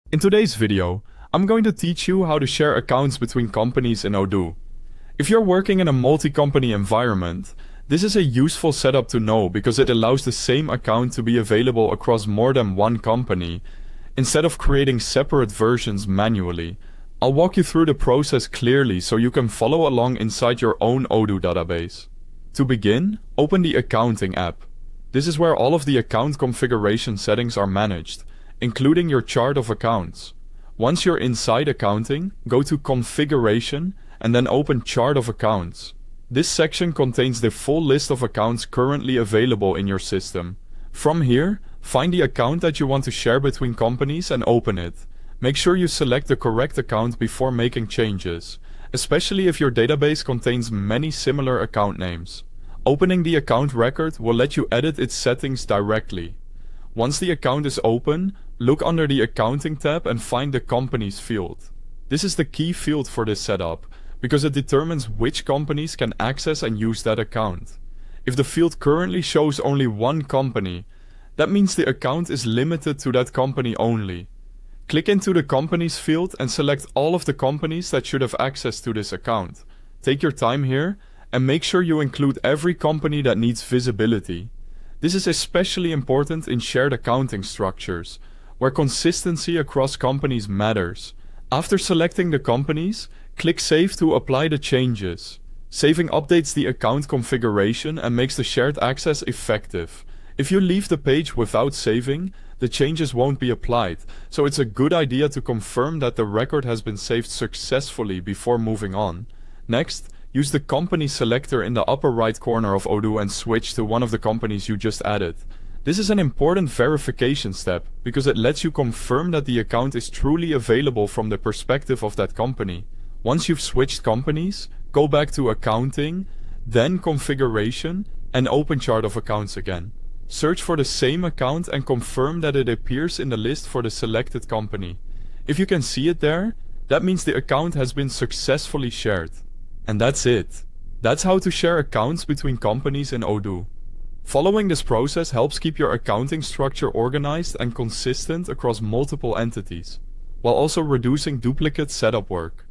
In today's video, I'm going to teach you how to share accounts between companies in Odoo. If you're working in a multi-company environment, this is a useful setup to know because it allows the same account to be available across more than one company, instead of creating separate versions manually. I'll walk you through the process clearly so you can follow along inside your own Odoo database. To begin, open the Accounting app. This is where all of the account configuration settings are managed, including your chart of accounts. Once you're inside Accounting, go to Configuration and then open Chart of Accounts. This section contains the full list of accounts currently available in your system. From here, find the account that you want to share between companies and open it. Make sure you select the correct account before making changes, especially if your database contains many similar account names. Opening the account record will let you edit its settings directly. Once the account is open, look under the Accounting tab and find the Companies field. This is the key field for this setup, because it determines which companies can access and use that account. If the field currently shows only one company, that means the account is limited to that company only. Click into the Companies field and select all of the companies that should have access to this account. Take your time here and make sure you include every company that needs visibility. This is especially important in shared accounting structures, where consistency across companies matters. After selecting the companies, click Save to apply the changes. Saving updates the account configuration and makes the shared access effective. If you leave the page without saving, the changes won't be applied, so it's a good idea to confirm that the record has been saved successfully before moving on. Next, use the company selector in the upper right corner of Odoo and switch to one of the companies you just added. This is an important verification step because it lets you confirm that the account is truly available from the perspective of that company. Once you've switched companies, go back to Accounting, then Configuration, and open Chart of Accounts again. Search for the same account and confirm that it appears in the list for the selected company. If you can see it there, that means the account has been successfully shared. And that's it. That's how to share accounts between companies in Odoo. Following this process helps keep your accounting structure organized and consistent across multiple entities, while also reducing duplicate setup work.